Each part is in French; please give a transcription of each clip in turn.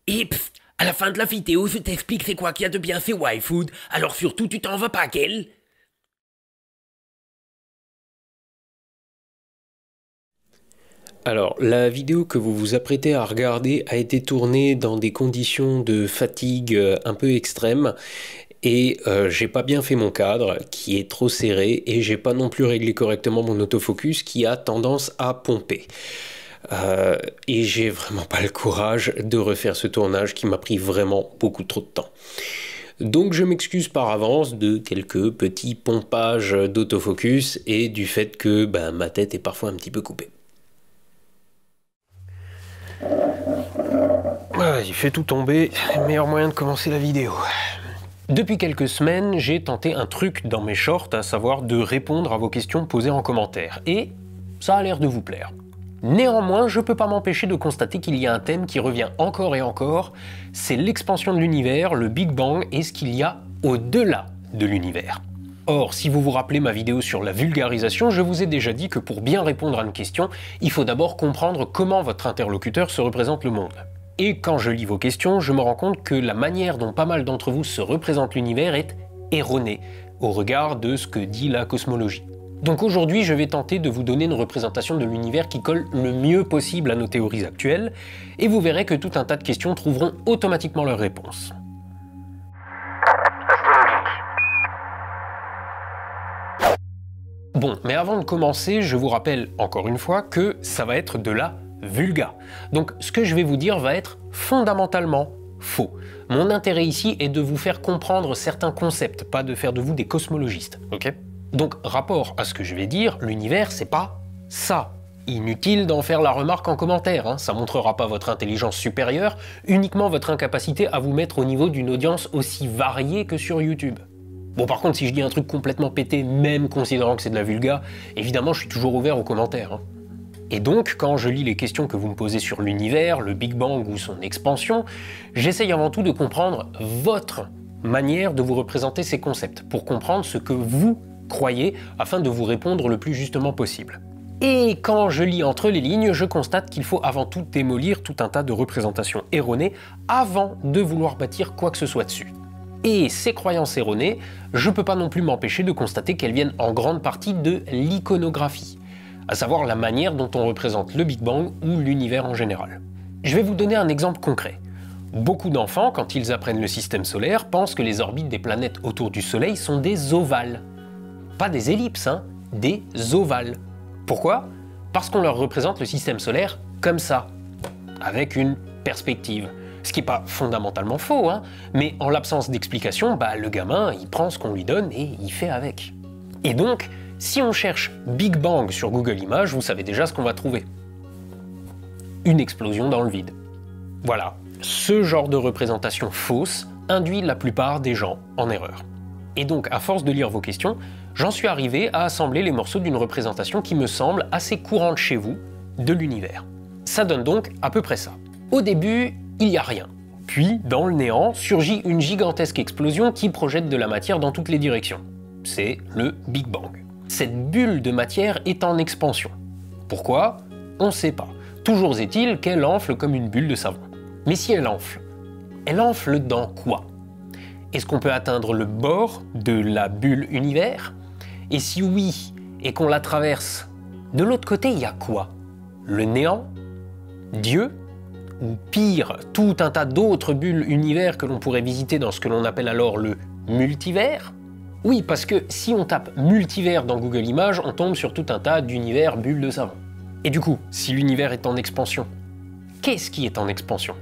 Et à la fin de la vidéo, je t'explique c'est quoi qu'il y a de bien chez YFood, alors surtout tu t'en vas pas, qu'elle. Alors, la vidéo que vous vous apprêtez à regarder a été tournée dans des conditions de fatigue un peu extrêmes et j'ai pas bien fait mon cadre qui est trop serré et j'ai pas non plus réglé correctement mon autofocus qui a tendance à pomper. Et j'ai vraiment pas le courage de refaire ce tournage qui m'a pris vraiment beaucoup trop de temps. Donc je m'excuse par avance de quelques petits pompages d'autofocus et du fait que ma tête est parfois un petit peu coupée. Vas-y, fais tout tomber, c'est le meilleur moyen de commencer la vidéo. Depuis quelques semaines, j'ai tenté un truc dans mes shorts, à savoir de répondre à vos questions posées en commentaire, et ça a l'air de vous plaire. Néanmoins, je peux pas m'empêcher de constater qu'il y a un thème qui revient encore et encore, c'est l'expansion de l'univers, le Big Bang et ce qu'il y a au-delà de l'univers. Or, si vous vous rappelez ma vidéo sur la vulgarisation, je vous ai déjà dit que pour bien répondre à une question, il faut d'abord comprendre comment votre interlocuteur se représente le monde. Et quand je lis vos questions, je me rends compte que la manière dont pas mal d'entre vous se représentent l'univers est erronée au regard de ce que dit la cosmologie. Donc aujourd'hui, je vais tenter de vous donner une représentation de l'univers qui colle le mieux possible à nos théories actuelles, et vous verrez que tout un tas de questions trouveront automatiquement leur réponse. Bon, mais avant de commencer, je vous rappelle encore une fois que ça va être de la vulga. Donc ce que je vais vous dire va être fondamentalement faux. Mon intérêt ici est de vous faire comprendre certains concepts, pas de faire de vous des cosmologistes, ok? Donc rapport à ce que je vais dire, l'univers c'est pas ça. Inutile d'en faire la remarque en commentaire, hein. Ça montrera pas votre intelligence supérieure, uniquement votre incapacité à vous mettre au niveau d'une audience aussi variée que sur YouTube. Bon, par contre, si je dis un truc complètement pété, même considérant que c'est de la vulga, évidemment je suis toujours ouvert aux commentaires, hein. Et donc, quand je lis les questions que vous me posez sur l'univers, le Big Bang ou son expansion, j'essaye avant tout de comprendre votre manière de vous représenter ces concepts, pour comprendre ce que vous croyez, afin de vous répondre le plus justement possible. Et quand je lis entre les lignes, je constate qu'il faut avant tout démolir tout un tas de représentations erronées avant de vouloir bâtir quoi que ce soit dessus. Et ces croyances erronées, je ne peux pas non plus m'empêcher de constater qu'elles viennent en grande partie de l'iconographie, à savoir la manière dont on représente le Big Bang ou l'univers en général. Je vais vous donner un exemple concret. Beaucoup d'enfants, quand ils apprennent le système solaire, pensent que les orbites des planètes autour du Soleil sont des ovales. Pas des ellipses, hein, des ovales. Pourquoi? Parce qu'on leur représente le système solaire comme ça, avec une perspective. Ce qui n'est pas fondamentalement faux, hein, mais en l'absence d'explication, le gamin, il prend ce qu'on lui donne et il fait avec. Et donc, si on cherche Big Bang sur Google Images, vous savez déjà ce qu'on va trouver. Une explosion dans le vide. Voilà, ce genre de représentation fausse induit la plupart des gens en erreur. Et donc, à force de lire vos questions, j'en suis arrivé à assembler les morceaux d'une représentation qui me semble assez courante chez vous, de l'univers. Ça donne donc à peu près ça. Au début, il n'y a rien. Puis, dans le néant, surgit une gigantesque explosion qui projette de la matière dans toutes les directions. C'est le Big Bang. Cette bulle de matière est en expansion. Pourquoi? On ne sait pas. Toujours est-il qu'elle enfle comme une bulle de savon. Mais si elle enfle dans quoi? Est-ce qu'on peut atteindre le bord de la bulle univers? Et si oui, et qu'on la traverse, de l'autre côté, il y a quoi? Le néant? Dieu? Ou pire, tout un tas d'autres bulles univers que l'on pourrait visiter dans ce que l'on appelle alors le multivers? Oui, parce que si on tape multivers dans Google Images, on tombe sur tout un tas d'univers bulles de savon. Et du coup, si l'univers est en expansion, qu'est-ce qui est en expansion?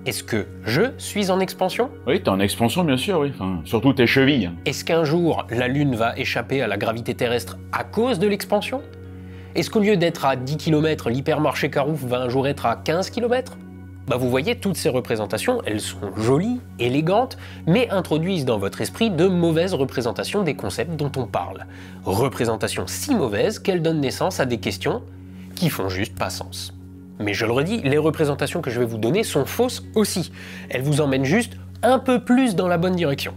Est-ce que je suis en expansion? Oui, t'es en expansion, bien sûr, oui. Enfin, surtout tes chevilles. Est-ce qu'un jour, la Lune va échapper à la gravité terrestre à cause de l'expansion? Est-ce qu'au lieu d'être à 10 km, l'hypermarché Carouf va un jour être à 15 km? Vous voyez, toutes ces représentations, elles sont jolies, élégantes, mais introduisent dans votre esprit de mauvaises représentations des concepts dont on parle. Représentations si mauvaises qu'elles donnent naissance à des questions qui font juste pas sens. Mais je le redis, les représentations que je vais vous donner sont fausses aussi. Elles vous emmènent juste un peu plus dans la bonne direction.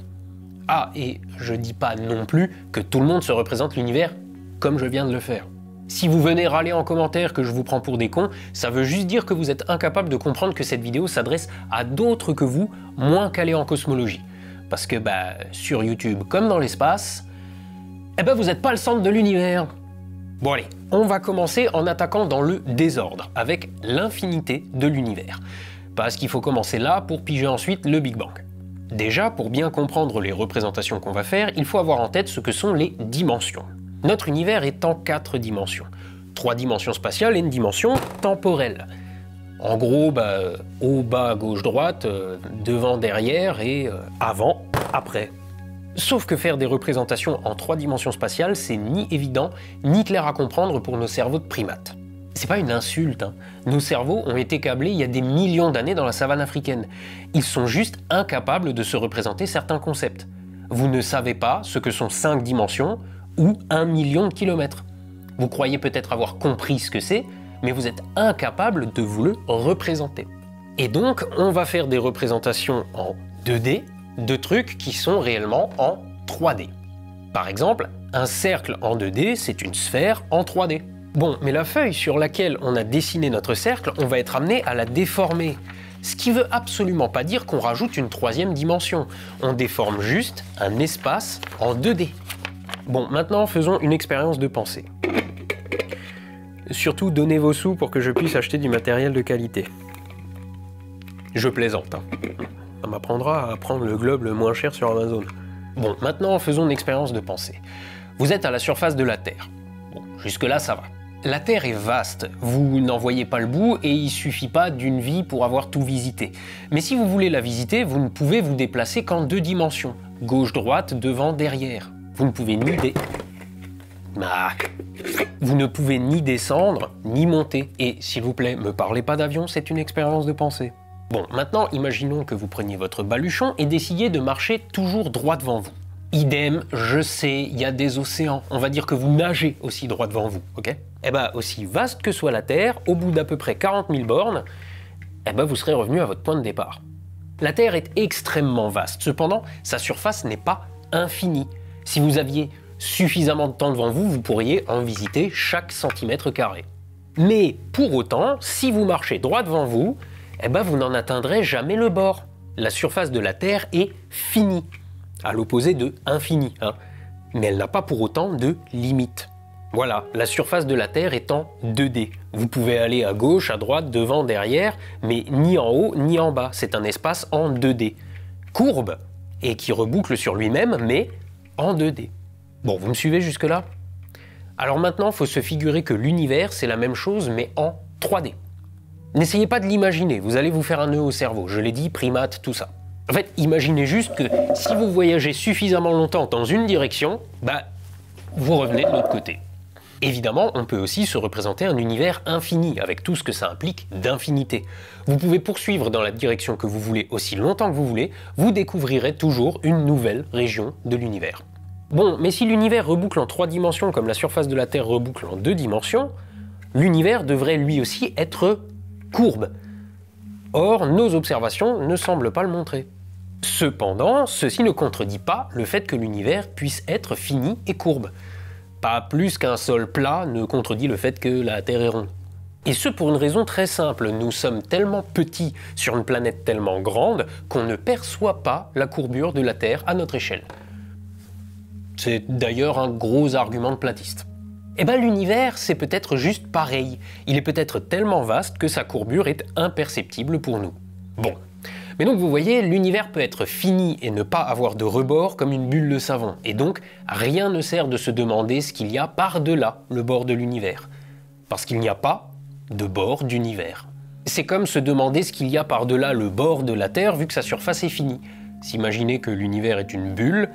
Ah, et je dis pas non plus que tout le monde se représente l'univers comme je viens de le faire. Si vous venez râler en commentaire que je vous prends pour des cons, ça veut juste dire que vous êtes incapable de comprendre que cette vidéo s'adresse à d'autres que vous, moins calés en cosmologie. Parce que sur YouTube comme dans l'espace, vous n'êtes pas le centre de l'univers. Bon allez, on va commencer en attaquant dans le désordre, avec l'infinité de l'univers. Parce qu'il faut commencer là pour piger ensuite le Big Bang. Déjà, pour bien comprendre les représentations qu'on va faire, il faut avoir en tête ce que sont les dimensions. Notre univers est en 4 dimensions. 3 dimensions spatiales et une dimension temporelle. En gros, haut, bas, gauche, droite, devant, derrière et avant, après. Sauf que faire des représentations en 3 dimensions spatiales, c'est ni évident, ni clair à comprendre pour nos cerveaux de primates. C'est pas une insulte, hein. Nos cerveaux ont été câblés il y a des millions d'années dans la savane africaine. Ils sont juste incapables de se représenter certains concepts. Vous ne savez pas ce que sont 5 dimensions ou 1 million de kilomètres. Vous croyez peut-être avoir compris ce que c'est, mais vous êtes incapable de vous le représenter. Et donc, on va faire des représentations en 2D, de trucs qui sont réellement en 3D. Par exemple, un cercle en 2D, c'est une sphère en 3D. Bon, mais la feuille sur laquelle on a dessiné notre cercle, on va être amené à la déformer. Ce qui veut absolument pas dire qu'on rajoute une 3e dimension. On déforme juste un espace en 2D. Bon, maintenant faisons une expérience de pensée. Surtout, donnez vos sous pour que je puisse acheter du matériel de qualité. Je plaisante, hein. Ça m'apprendra à prendre le globe le moins cher sur Amazon. Bon, maintenant faisons une expérience de pensée. Vous êtes à la surface de la Terre. Bon, jusque-là ça va. La Terre est vaste, vous n'en voyez pas le bout et il suffit pas d'une vie pour avoir tout visité. Mais si vous voulez la visiter, vous ne pouvez vous déplacer qu'en 2 dimensions. Gauche, droite, devant, derrière. Vous ne pouvez Vous ne pouvez ni descendre, ni monter. Et s'il vous plaît, me parlez pas d'avion, c'est une expérience de pensée. Bon, maintenant, imaginons que vous preniez votre baluchon et décidiez de marcher toujours droit devant vous. Idem, je sais, il y a des océans. On va dire que vous nagez aussi droit devant vous, ok? Aussi vaste que soit la Terre, au bout d'à peu près 40 000 bornes, vous serez revenu à votre point de départ. La Terre est extrêmement vaste, cependant, sa surface n'est pas infinie. Si vous aviez suffisamment de temps devant vous, vous pourriez en visiter chaque centimètre carré. Mais pour autant, si vous marchez droit devant vous, vous n'en atteindrez jamais le bord. La surface de la Terre est finie, à l'opposé de infini, hein. Mais elle n'a pas pour autant de limite. Voilà, la surface de la Terre est en 2D. Vous pouvez aller à gauche, à droite, devant, derrière, mais ni en haut ni en bas. C'est un espace en 2D. Courbe, et qui reboucle sur lui-même, mais en 2D. Bon, vous me suivez jusque-là? Alors maintenant, il faut se figurer que l'univers, c'est la même chose, mais en 3D. N'essayez pas de l'imaginer, vous allez vous faire un nœud au cerveau. Je l'ai dit, primates, tout ça. En fait, imaginez juste que si vous voyagez suffisamment longtemps dans une direction, vous revenez de l'autre côté. Évidemment, on peut aussi se représenter un univers infini, avec tout ce que ça implique d'infinité. Vous pouvez poursuivre dans la direction que vous voulez aussi longtemps que vous voulez, vous découvrirez toujours une nouvelle région de l'univers. Bon, mais si l'univers reboucle en 3 dimensions comme la surface de la Terre reboucle en 2 dimensions, l'univers devrait lui aussi être courbe. Or, nos observations ne semblent pas le montrer. Cependant, ceci ne contredit pas le fait que l'univers puisse être fini et courbe. Pas plus qu'un sol plat ne contredit le fait que la Terre est ronde. Et ce pour une raison très simple, nous sommes tellement petits sur une planète tellement grande qu'on ne perçoit pas la courbure de la Terre à notre échelle. C'est d'ailleurs un gros argument de platiste. L'univers, c'est peut-être juste pareil. Il est peut-être tellement vaste que sa courbure est imperceptible pour nous. Bon. Mais donc vous voyez, l'univers peut être fini et ne pas avoir de rebord comme une bulle de savon. Et donc, rien ne sert de se demander ce qu'il y a par-delà le bord de l'univers. Parce qu'il n'y a pas de bord d'univers. C'est comme se demander ce qu'il y a par-delà le bord de la Terre vu que sa surface est finie. S'imaginer que l'univers est une bulle,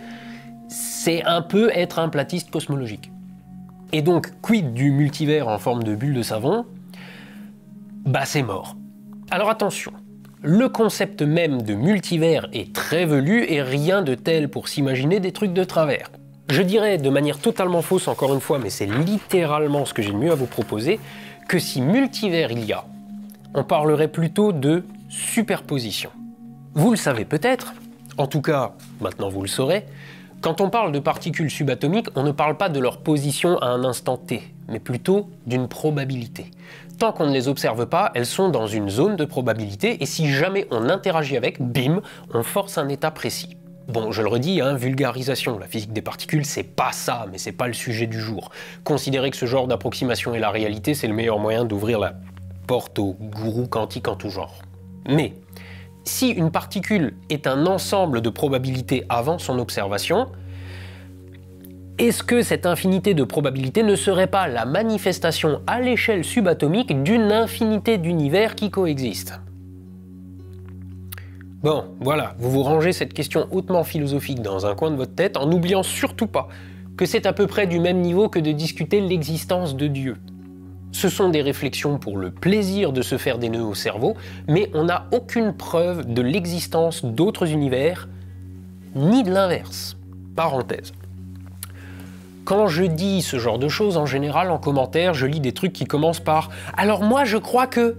c'est un peu être un platiste cosmologique. Et donc, quid du multivers en forme de bulle de savon? C'est mort. Alors attention, le concept même de multivers est très velu et rien de tel pour s'imaginer des trucs de travers. Je dirais de manière totalement fausse encore une fois, mais c'est littéralement ce que j'ai de mieux à vous proposer, que si multivers il y a, on parlerait plutôt de superposition. Vous le savez peut-être, en tout cas, maintenant vous le saurez, Quand on parle de particules subatomiques, on ne parle pas de leur position à un instant T, mais plutôt d'une probabilité. Tant qu'on ne les observe pas, elles sont dans une zone de probabilité, et si jamais on interagit avec, bim, on force un état précis. Bon, je le redis, vulgarisation, la physique des particules, c'est pas ça, mais c'est pas le sujet du jour. Considérer que ce genre d'approximation est la réalité, c'est le meilleur moyen d'ouvrir la porte aux gourous quantiques en tout genre. Mais, si une particule est un ensemble de probabilités avant son observation, est-ce que cette infinité de probabilités ne serait pas la manifestation à l'échelle subatomique d'une infinité d'univers qui coexistent? Bon, voilà, vous vous rangez cette question hautement philosophique dans un coin de votre tête en n'oubliant surtout pas que c'est à peu près du même niveau que de discuter l'existence de Dieu. Ce sont des réflexions pour le plaisir de se faire des nœuds au cerveau, mais on n'a aucune preuve de l'existence d'autres univers, ni de l'inverse. Parenthèse. Quand je dis ce genre de choses, en général, en commentaire, je lis des trucs qui commencent par « Alors moi, je crois que… »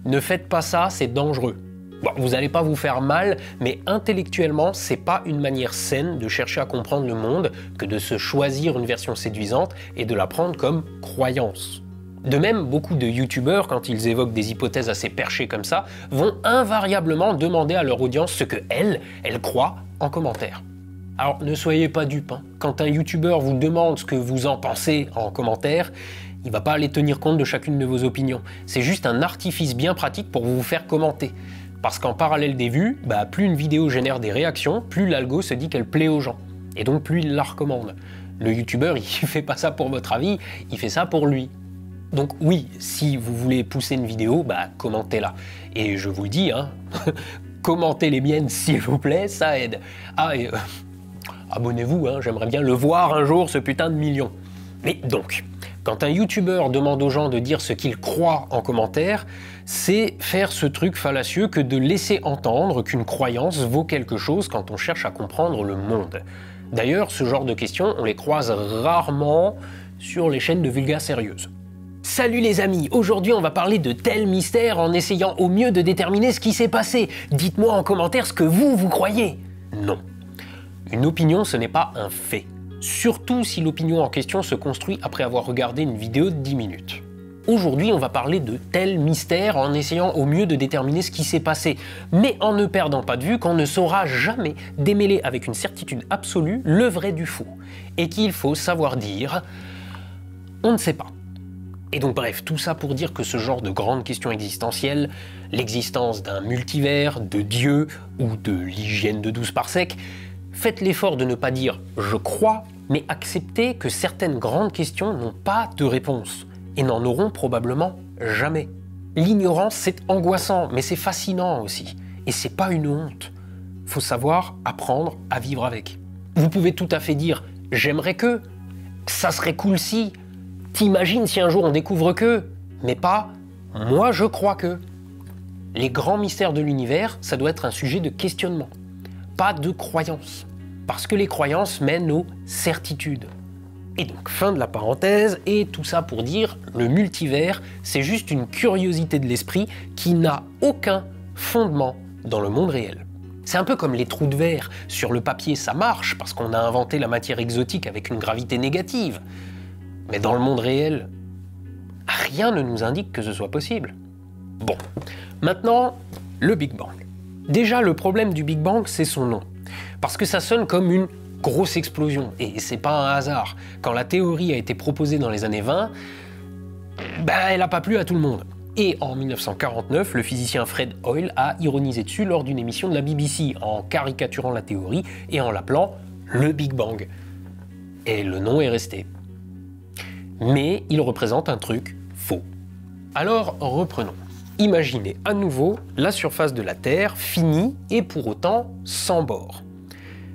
Ne faites pas ça, c'est dangereux. Bon, vous n'allez pas vous faire mal, mais intellectuellement, c'est pas une manière saine de chercher à comprendre le monde que de se choisir une version séduisante et de la prendre comme croyance. De même, beaucoup de youtubeurs, quand ils évoquent des hypothèses assez perchées comme ça, vont invariablement demander à leur audience ce que elle croit en commentaire. Alors ne soyez pas dupes, quand un youtubeur vous demande ce que vous en pensez en commentaire, il va pas aller tenir compte de chacune de vos opinions. C'est juste un artifice bien pratique pour vous faire commenter. Parce qu'en parallèle des vues, plus une vidéo génère des réactions, plus l'algo se dit qu'elle plaît aux gens. Et donc plus il la recommande. Le youtubeur, il fait pas ça pour votre avis, il fait ça pour lui. Donc oui, si vous voulez pousser une vidéo, commentez-la. Et je vous le dis, commentez les miennes s'il vous plaît, ça aide. Ah et abonnez-vous, j'aimerais bien le voir un jour, ce putain de million. Mais donc, quand un youtubeur demande aux gens de dire ce qu'ils croient en commentaire, c'est faire ce truc fallacieux que de laisser entendre qu'une croyance vaut quelque chose quand on cherche à comprendre le monde. D'ailleurs, ce genre de questions, on les croise rarement sur les chaînes de vulga sérieuses. Salut les amis, aujourd'hui on va parler de tel mystère en essayant au mieux de déterminer ce qui s'est passé. Dites-moi en commentaire ce que vous croyez. Non. Une opinion, ce n'est pas un fait. Surtout si l'opinion en question se construit après avoir regardé une vidéo de 10 minutes. Aujourd'hui, on va parler de tel mystère en essayant au mieux de déterminer ce qui s'est passé, mais en ne perdant pas de vue qu'on ne saura jamais démêler avec une certitude absolue le vrai du faux, et qu'il faut savoir dire « on ne sait pas ». Et donc bref, tout ça pour dire que ce genre de grandes questions existentielles, l'existence d'un multivers, de Dieu ou de l'hygiène de 12 parsecs, faites l'effort de ne pas dire « je crois », mais acceptez que certaines grandes questions n'ont pas de réponse, et n'en auront probablement jamais. L'ignorance, c'est angoissant, mais c'est fascinant aussi. Et c'est pas une honte. Faut savoir apprendre à vivre avec. Vous pouvez tout à fait dire « j'aimerais que »,« ça serait cool si »,« t'imagines si un jour on découvre que », mais pas « moi je crois que ». Les grands mystères de l'univers, ça doit être un sujet de questionnement, pas de croyance. Parce que les croyances mènent aux certitudes. Et donc, fin de la parenthèse, et tout ça pour dire, le multivers, c'est juste une curiosité de l'esprit qui n'a aucun fondement dans le monde réel. C'est un peu comme les trous de verre. Sur le papier, ça marche, parce qu'on a inventé la matière exotique avec une gravité négative. Mais dans le monde réel, rien ne nous indique que ce soit possible. Bon, maintenant, le Big Bang. Déjà, le problème du Big Bang, c'est son nom. Parce que ça sonne comme une grosse explosion, et c'est pas un hasard. Quand la théorie a été proposée dans les années 20, elle n'a pas plu à tout le monde. Et en 1949, le physicien Fred Hoyle a ironisé dessus lors d'une émission de la BBC, en caricaturant la théorie et en l'appelant le Big Bang. Et le nom est resté. Mais il représente un truc faux. Alors reprenons. Imaginez à nouveau la surface de la Terre finie et pour autant sans bord.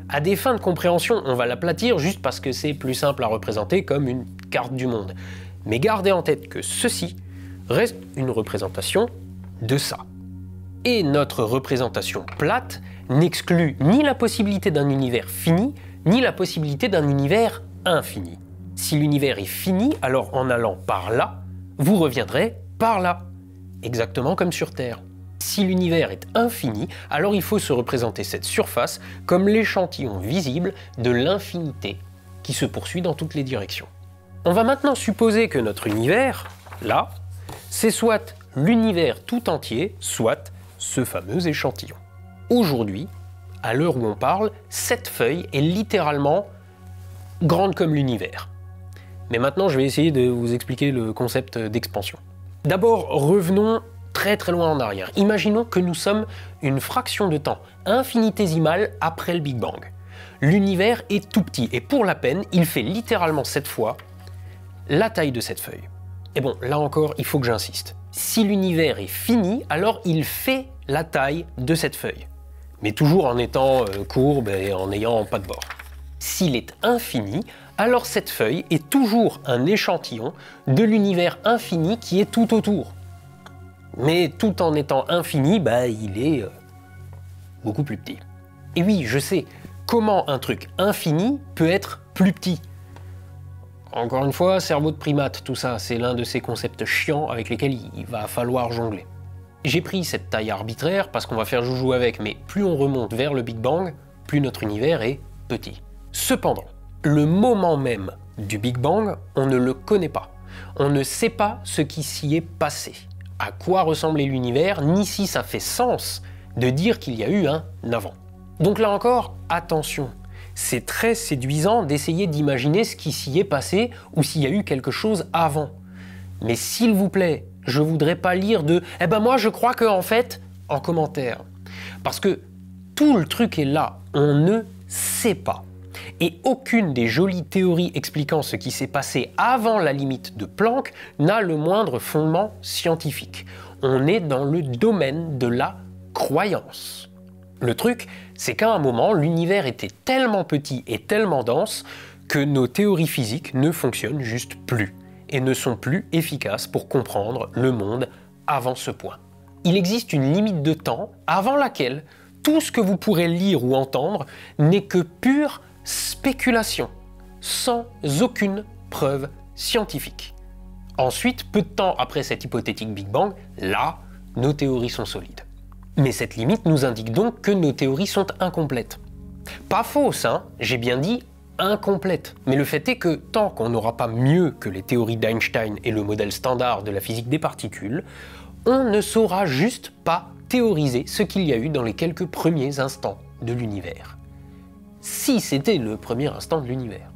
À des fins de compréhension, on va l'aplatir juste parce que c'est plus simple à représenter comme une carte du monde. Mais gardez en tête que ceci reste une représentation de ça. Et notre représentation plate n'exclut ni la possibilité d'un univers fini, ni la possibilité d'un univers infini. Si l'univers est fini, alors en allant par là, vous reviendrez par là. Exactement comme sur Terre. Si l'univers est infini, alors il faut se représenter cette surface comme l'échantillon visible de l'infinité qui se poursuit dans toutes les directions. On va maintenant supposer que notre univers, là, c'est soit l'univers tout entier, soit ce fameux échantillon. Aujourd'hui, à l'heure où on parle, cette feuille est littéralement grande comme l'univers. Mais maintenant, je vais essayer de vous expliquer le concept d'expansion. D'abord, revenons très loin en arrière. Imaginons que nous sommes une fraction de temps infinitésimale après le Big Bang. L'univers est tout petit et pour la peine, il fait littéralement cette fois la taille de cette feuille. Et bon, là encore, il faut que j'insiste. Si l'univers est fini, alors il fait la taille de cette feuille. Mais toujours en étant courbe et en n'ayant pas de bord. S'il est infini, alors cette feuille est toujours un échantillon de l'univers infini qui est tout autour. Mais tout en étant infini, il est beaucoup plus petit. Et oui, je sais, comment un truc infini peut être plus petit? Encore une fois, cerveau de primate, tout ça, c'est l'un de ces concepts chiants avec lesquels il va falloir jongler. J'ai pris cette taille arbitraire parce qu'on va faire joujou avec, mais plus on remonte vers le Big Bang, plus notre univers est petit. Cependant, le moment même du Big Bang, on ne le connaît pas. On ne sait pas ce qui s'y est passé, à quoi ressemblait l'univers, ni si ça fait sens de dire qu'il y a eu un avant. Donc là encore, attention. C'est très séduisant d'essayer d'imaginer ce qui s'y est passé ou s'il y a eu quelque chose avant. Mais s'il vous plaît, je voudrais pas lire de « Eh ben moi je crois que en fait » en commentaire. Parce que tout le truc est là, on ne sait pas. Et aucune des jolies théories expliquant ce qui s'est passé avant la limite de Planck n'a le moindre fondement scientifique. On est dans le domaine de la croyance. Le truc, c'est qu'à un moment, l'univers était tellement petit et tellement dense que nos théories physiques ne fonctionnent juste plus et ne sont plus efficaces pour comprendre le monde avant ce point. Il existe une limite de temps avant laquelle tout ce que vous pourrez lire ou entendre n'est que pure spéculation, sans aucune preuve scientifique. Ensuite, peu de temps après cet hypothétique Big Bang, là, nos théories sont solides. Mais cette limite nous indique donc que nos théories sont incomplètes. Pas fausses, hein, j'ai bien dit incomplètes. Mais le fait est que tant qu'on n'aura pas mieux que les théories d'Einstein et le modèle standard de la physique des particules, on ne saura juste pas théoriser ce qu'il y a eu dans les quelques premiers instants de l'univers. Si c'était le premier instant de l'univers.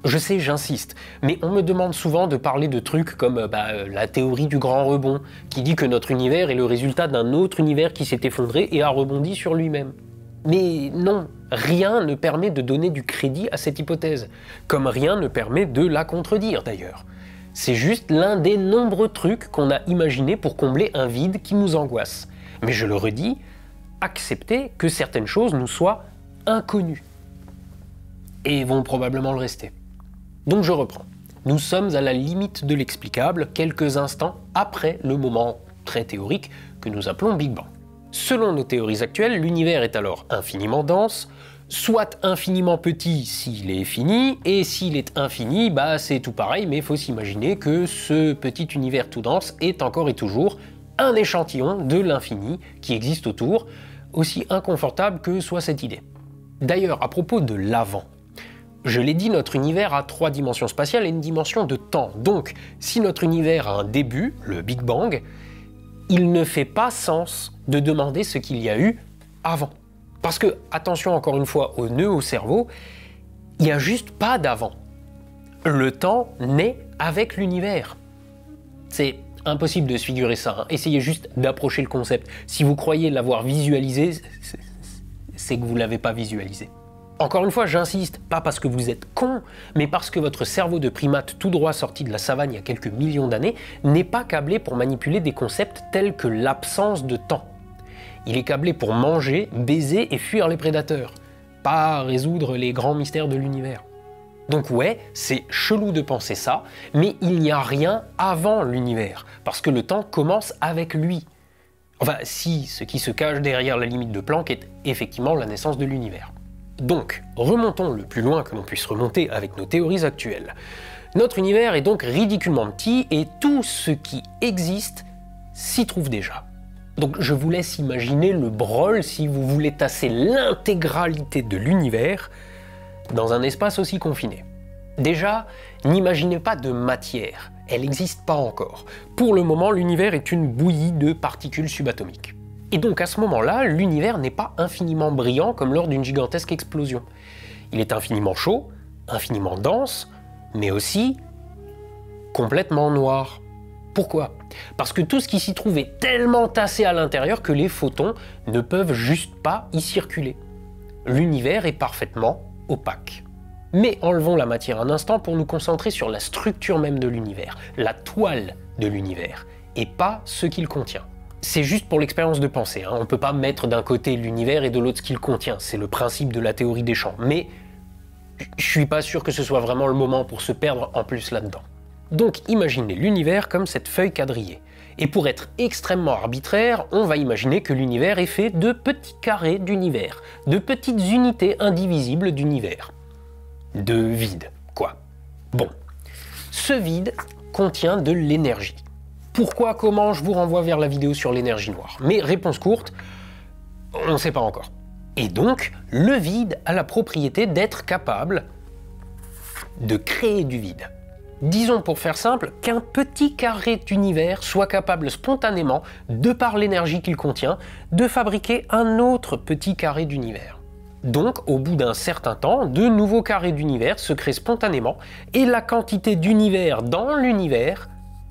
Je sais, j'insiste, mais on me demande souvent de parler de trucs comme la théorie du grand rebond, qui dit que notre univers est le résultat d'un autre univers qui s'est effondré et a rebondi sur lui-même. Mais non, rien ne permet de donner du crédit à cette hypothèse, comme rien ne permet de la contredire d'ailleurs. C'est juste l'un des nombreux trucs qu'on a imaginés pour combler un vide qui nous angoisse. Mais je le redis, acceptez que certaines choses nous soient inconnues. Et vont probablement le rester. Donc je reprends. Nous sommes à la limite de l'explicable quelques instants après le moment très théorique que nous appelons Big Bang. Selon nos théories actuelles, l'univers est alors infiniment dense, soit infiniment petit s'il est fini, et s'il est infini, c'est tout pareil, mais il faut s'imaginer que ce petit univers tout dense est encore et toujours un échantillon de l'infini qui existe autour, aussi inconfortable que soit cette idée. D'ailleurs, à propos de l'avant, je l'ai dit, notre univers a 3 dimensions spatiales et une dimension de temps. Donc, si notre univers a un début, le Big Bang, il ne fait pas sens de demander ce qu'il y a eu avant. Parce que, attention encore une fois au nœud au cerveau, il n'y a juste pas d'avant. Le temps naît avec l'univers. C'est impossible de se figurer ça, hein. Essayez juste d'approcher le concept. Si vous croyez l'avoir visualisé, c'est que vous ne l'avez pas visualisé. Encore une fois, j'insiste, pas parce que vous êtes con, mais parce que votre cerveau de primate tout droit sorti de la savane il y a quelques millions d'années n'est pas câblé pour manipuler des concepts tels que l'absence de temps. Il est câblé pour manger, baiser et fuir les prédateurs, pas résoudre les grands mystères de l'univers. Donc ouais, c'est chelou de penser ça, mais il n'y a rien avant l'univers, parce que le temps commence avec lui. Enfin, si ce qui se cache derrière la limite de Planck est effectivement la naissance de l'univers. Donc, remontons le plus loin que l'on puisse remonter avec nos théories actuelles. Notre univers est donc ridiculement petit et tout ce qui existe s'y trouve déjà. Donc je vous laisse imaginer le brol si vous voulez tasser l'intégralité de l'univers dans un espace aussi confiné. Déjà, n'imaginez pas de matière, elle n'existe pas encore. Pour le moment, l'univers est une bouillie de particules subatomiques. Et donc à ce moment-là, l'univers n'est pas infiniment brillant comme lors d'une gigantesque explosion. Il est infiniment chaud, infiniment dense, mais aussi complètement noir. Pourquoi? Parce que tout ce qui s'y trouve est tellement tassé à l'intérieur que les photons ne peuvent juste pas y circuler. L'univers est parfaitement opaque. Mais enlevons la matière un instant pour nous concentrer sur la structure même de l'univers, la toile de l'univers, et pas ce qu'il contient. C'est juste pour l'expérience de pensée, hein. On ne peut pas mettre d'un côté l'univers et de l'autre ce qu'il contient, c'est le principe de la théorie des champs, mais je suis pas sûr que ce soit vraiment le moment pour se perdre en plus là-dedans. Donc imaginez l'univers comme cette feuille quadrillée. Et pour être extrêmement arbitraire, on va imaginer que l'univers est fait de petits carrés d'univers, de petites unités indivisibles d'univers. De vide, quoi. Bon, ce vide contient de l'énergie. Pourquoi, comment, je vous renvoie vers la vidéo sur l'énergie noire. Mais réponse courte, on ne sait pas encore. Et donc, le vide a la propriété d'être capable de créer du vide. Disons pour faire simple qu'un petit carré d'univers soit capable spontanément, de par l'énergie qu'il contient, de fabriquer un autre petit carré d'univers. Donc, au bout d'un certain temps, de nouveaux carrés d'univers se créent spontanément et la quantité d'univers dans l'univers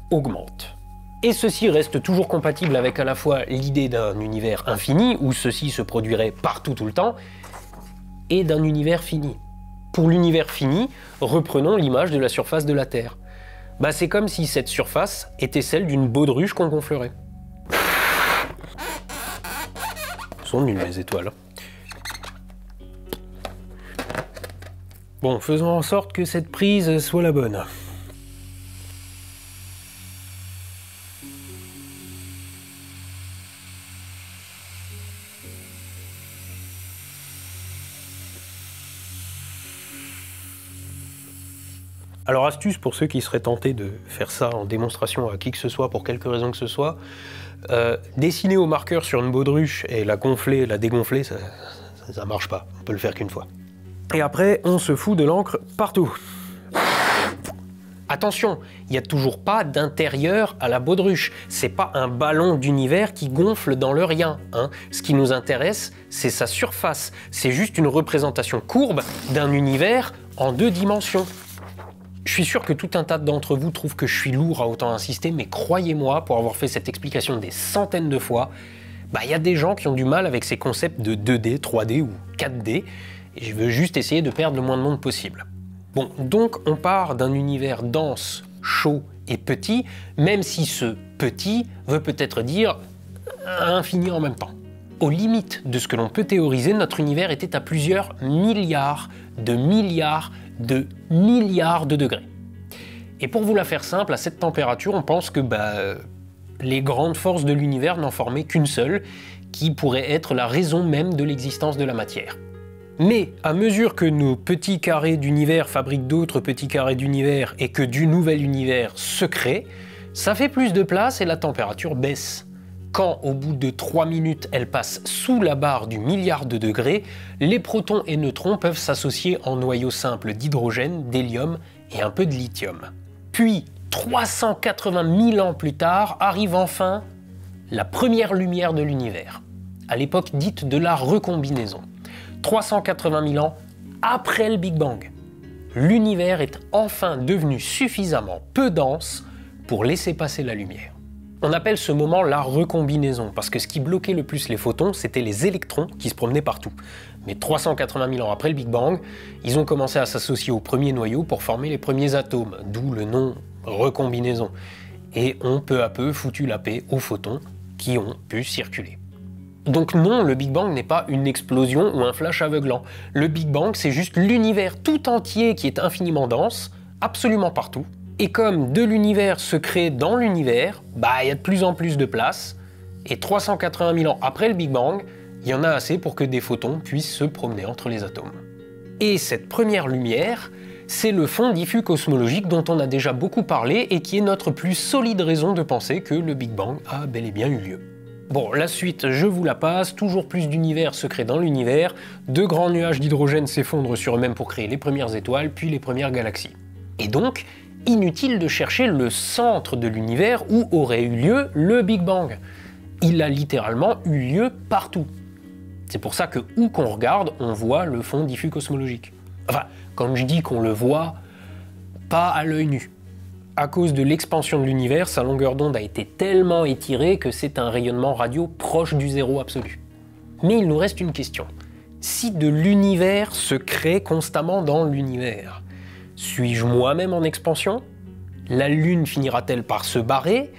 augmente. Et ceci reste toujours compatible avec à la fois l'idée d'un univers infini, où ceci se produirait partout tout le temps, et d'un univers fini. Pour l'univers fini, reprenons l'image de la surface de la Terre. Bah, c'est comme si cette surface était celle d'une baudruche qu'on gonflerait. Elles sont nulles les étoiles. Bon, faisons en sorte que cette prise soit la bonne. Alors astuce pour ceux qui seraient tentés de faire ça en démonstration à qui que ce soit, pour quelque raison que ce soit, dessiner au marqueur sur une baudruche et la gonfler, la dégonfler, ça marche pas, on peut le faire qu'une fois. Et après, on se fout de l'encre partout. Attention, il n'y a toujours pas d'intérieur à la baudruche, c'est pas un ballon d'univers qui gonfle dans le rien, hein. Ce qui nous intéresse, c'est sa surface, c'est juste une représentation courbe d'un univers en 2 dimensions. Je suis sûr que tout un tas d'entre vous trouvent que je suis lourd à autant insister, mais croyez-moi, pour avoir fait cette explication des centaines de fois, il y a des gens qui ont du mal avec ces concepts de 2D, 3D ou 4D, et je veux juste essayer de perdre le moins de monde possible. Bon, donc on part d'un univers dense, chaud et petit, même si ce petit veut peut-être dire infini en même temps. Aux limites de ce que l'on peut théoriser, notre univers était à plusieurs milliards de degrés. Et pour vous la faire simple, à cette température, on pense que les grandes forces de l'univers n'en formaient qu'une seule, qui pourrait être la raison même de l'existence de la matière. Mais à mesure que nos petits carrés d'univers fabriquent d'autres petits carrés d'univers et que du nouvel univers se crée, ça fait plus de place et la température baisse. Quand, au bout de 3 minutes, elle passe sous la barre du milliard de degrés, les protons et neutrons peuvent s'associer en noyaux simples d'hydrogène, d'hélium et un peu de lithium. Puis, 380 000 ans plus tard, arrive enfin la première lumière de l'univers, à l'époque dite de la recombinaison. 380 000 ans après le Big Bang. L'univers est enfin devenu suffisamment peu dense pour laisser passer la lumière. On appelle ce moment la recombinaison, parce que ce qui bloquait le plus les photons, c'était les électrons qui se promenaient partout. Mais 380 000 ans après le Big Bang, ils ont commencé à s'associer aux premiers noyaux pour former les premiers atomes, d'où le nom recombinaison. Et ont peu à peu foutu la paix aux photons qui ont pu circuler. Donc non, le Big Bang n'est pas une explosion ou un flash aveuglant. Le Big Bang, c'est juste l'univers tout entier qui est infiniment dense, absolument partout. Et comme de l'univers se crée dans l'univers, il y a de plus en plus de place. Et 380 000 ans après le Big Bang, il y en a assez pour que des photons puissent se promener entre les atomes. Et cette première lumière, c'est le fond diffus cosmologique dont on a déjà beaucoup parlé et qui est notre plus solide raison de penser que le Big Bang a bel et bien eu lieu. Bon, la suite, je vous la passe, toujours plus d'univers se crée dans l'univers, de grands nuages d'hydrogène s'effondrent sur eux-mêmes pour créer les premières étoiles, puis les premières galaxies. Et donc, inutile de chercher le centre de l'univers où aurait eu lieu le Big Bang. Il a littéralement eu lieu partout. C'est pour ça que où qu'on regarde, on voit le fond diffus cosmologique. Enfin, comme je dis qu'on le voit, pas à l'œil nu. À cause de l'expansion de l'univers, sa longueur d'onde a été tellement étirée que c'est un rayonnement radio proche du zéro absolu. Mais il nous reste une question. Si de l'univers se crée constamment dans l'univers, suis-je moi-même en expansion? La Lune finira-t-elle par se barrer?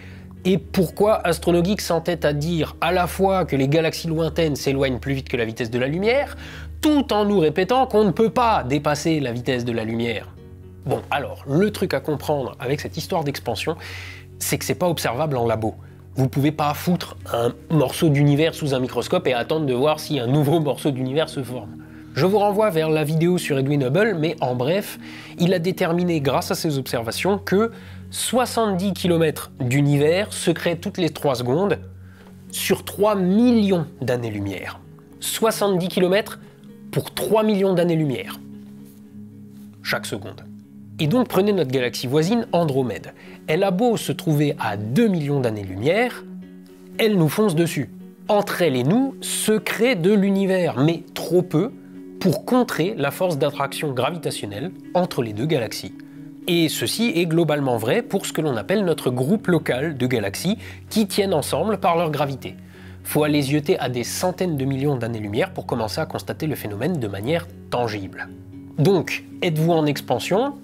Et pourquoi AstronoGeek s'entête à dire à la fois que les galaxies lointaines s'éloignent plus vite que la vitesse de la lumière, tout en nous répétant qu'on ne peut pas dépasser la vitesse de la lumière? Bon, alors, le truc à comprendre avec cette histoire d'expansion, c'est que c'est pas observable en labo. Vous pouvez pas foutre un morceau d'univers sous un microscope et attendre de voir si un nouveau morceau d'univers se forme. Je vous renvoie vers la vidéo sur Edwin Hubble, mais en bref, il a déterminé grâce à ses observations que 70 km d'univers se créent toutes les 3 secondes sur 3 millions d'années-lumière. 70 km pour 3 millions d'années-lumière chaque seconde. Et donc prenez notre galaxie voisine Andromède. Elle a beau se trouver à 2 millions d'années-lumière, elle nous fonce dessus. Entre elle et nous se crée de l'univers, mais trop peu pour contrer la force d'attraction gravitationnelle entre les deux galaxies. Et ceci est globalement vrai pour ce que l'on appelle notre groupe local de galaxies qui tiennent ensemble par leur gravité. Faut aller zioter à des centaines de millions d'années-lumière pour commencer à constater le phénomène de manière tangible. Donc, êtes-vous en expansion ?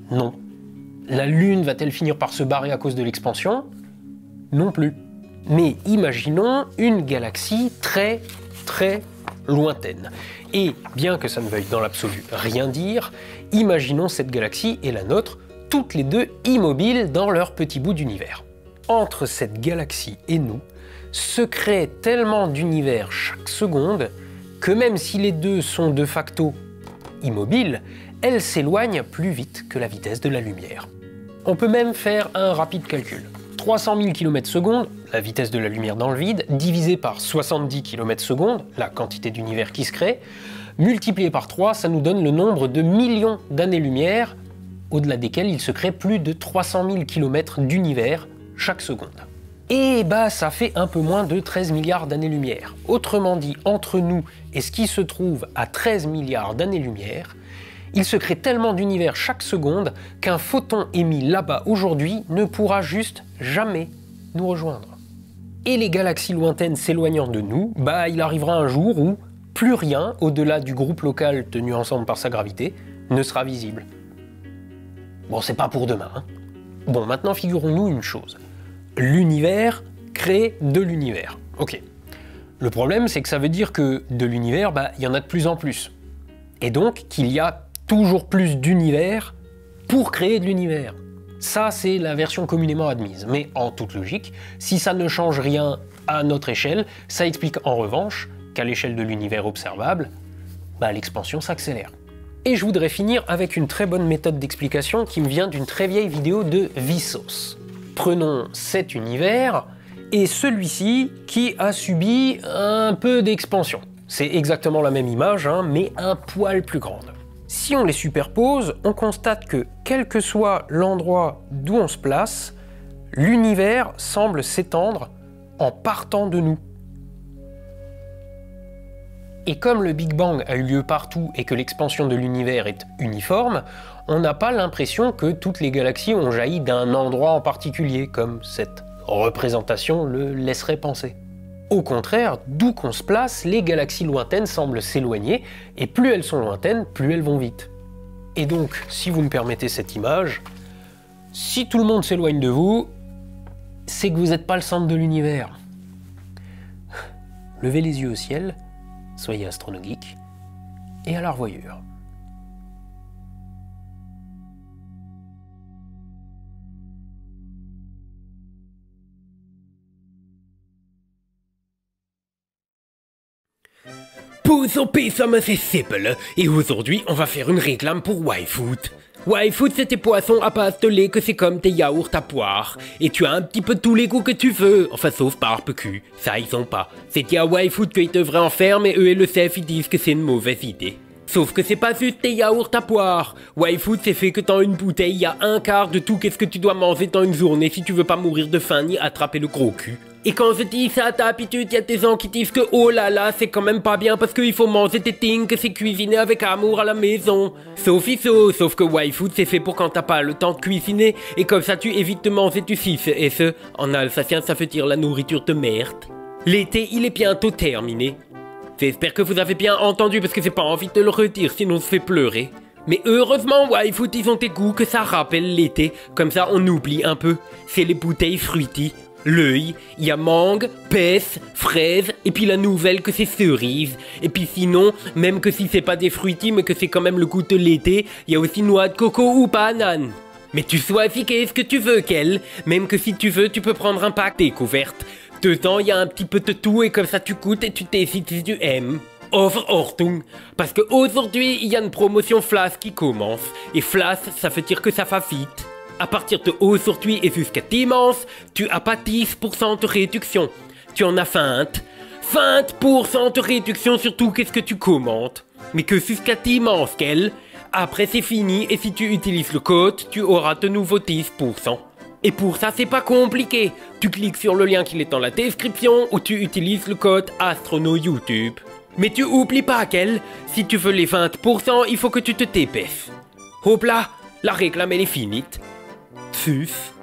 Non. La Lune va-t-elle finir par se barrer à cause de l'expansion? Non plus. Mais imaginons une galaxie très lointaine. Et bien que ça ne veuille dans l'absolu rien dire, imaginons cette galaxie et la nôtre, toutes les deux immobiles dans leur petit bout d'univers. Entre cette galaxie et nous, se crée tellement d'univers chaque seconde que même si les deux sont de facto immobiles, elles s'éloignent plus vite que la vitesse de la lumière. On peut même faire un rapide calcul. 300 000 km/s, la vitesse de la lumière dans le vide, divisé par 70 km/s, la quantité d'univers qui se crée, multiplié par 3, ça nous donne le nombre de millions d'années-lumière, au-delà desquelles il se crée plus de 300 000 km d'univers chaque seconde. Et bah ça fait un peu moins de 13 milliards d'années-lumière. Autrement dit, entre nous et ce qui se trouve à 13 milliards d'années-lumière, il se crée tellement d'univers chaque seconde qu'un photon émis là-bas aujourd'hui ne pourra juste jamais nous rejoindre. Et les galaxies lointaines s'éloignant de nous, bah il arrivera un jour où plus rien, au-delà du groupe local tenu ensemble par sa gravité, ne sera visible. Bon, c'est pas pour demain, hein. Bon, maintenant figurons-nous une chose. L'univers crée de l'univers. Ok. Le problème, c'est que ça veut dire que de l'univers, bah, il y en a de plus en plus. Et donc qu'il y a toujours plus d'univers pour créer de l'univers. Ça, c'est la version communément admise. Mais en toute logique, si ça ne change rien à notre échelle, ça explique en revanche qu'à l'échelle de l'univers observable, bah, l'expansion s'accélère. Et je voudrais finir avec une très bonne méthode d'explication qui me vient d'une très vieille vidéo de Vsauce. Prenons cet univers et celui-ci qui a subi un peu d'expansion. C'est exactement la même image, hein, mais un poil plus grande. Si on les superpose, on constate que, quel que soit l'endroit d'où on se place, l'univers semble s'étendre en partant de nous. Et comme le Big Bang a eu lieu partout et que l'expansion de l'univers est uniforme, on n'a pas l'impression que toutes les galaxies ont jailli d'un endroit en particulier, comme cette représentation le laisserait penser. Au contraire, d'où qu'on se place, les galaxies lointaines semblent s'éloigner, et plus elles sont lointaines, plus elles vont vite. Et donc, si vous me permettez cette image, si tout le monde s'éloigne de vous, c'est que vous n'êtes pas le centre de l'univers. Levez les yeux au ciel, soyez AstronoGeek, et à la revoyure. Pause en paix, ça c'est simple. Et aujourd'hui, on va faire une réclame pour YFood. YFood, c'est tes poissons à pasteler que c'est comme tes yaourts à poire. Et tu as un petit peu tous les goûts que tu veux. Enfin, sauf barbecue. Ça, ils ont pas. C'est à YFood qu'ils devraient en faire, mais eux et le chef, ils disent que c'est une mauvaise idée. Sauf que c'est pas juste tes yaourts à poire. YFood, c'est fait que dans une bouteille, il y a un quart de tout qu'est-ce que tu dois manger dans une journée si tu veux pas mourir de faim ni attraper le gros cul. Et quand je dis ça à ta habitude, il y a des gens qui disent que oh là là, c'est quand même pas bien parce qu'il faut manger tes things, que c'est cuisiné avec amour à la maison. Sauf que YFood, c'est fait pour quand t'as pas le temps de cuisiner et comme ça tu évites de manger du fif. Et ce, en alsacien, ça veut dire la nourriture de merde. L'été, il est bientôt terminé. J'espère que vous avez bien entendu parce que j'ai pas envie de le redire sinon je fais pleurer. Mais heureusement YFood ils ont des goûts que ça rappelle l'été, comme ça on oublie un peu. C'est les bouteilles fruity. L'œil, il y a mangue, pêche, fraise, et puis la nouvelle que c'est cerise. Et puis sinon, même que si c'est pas des fruity mais que c'est quand même le goût de l'été, il y a aussi noix de coco ou banane. Mais tu choisis qu'est-ce que tu veux, Kel. Même que si tu veux, tu peux prendre un pack découverte. Dedans, il y a un petit peu de tout et comme ça tu goûtes et tu décides si tu aimes. Overordnung. Parce que aujourd'hui, il y a une promotion Flash qui commence. Et Flash, ça veut dire que ça va vite. À partir de aujourd'hui et jusqu'à dimanche, tu as pas 10% de réduction. Tu en as 20. 20% de réduction sur tout qu'est-ce que tu commandes. Mais que jusqu'à dimanche, Kel. Après, c'est fini et si tu utilises le code, tu auras de nouveau 10%. Et pour ça, c'est pas compliqué. Tu cliques sur le lien qui est dans la description ou tu utilises le code AstronoYouTube. Mais tu oublies pas, Kel, si tu veux les 20%, il faut que tu te dépêches. Hop là, la réclame elle est finie. Tchuss.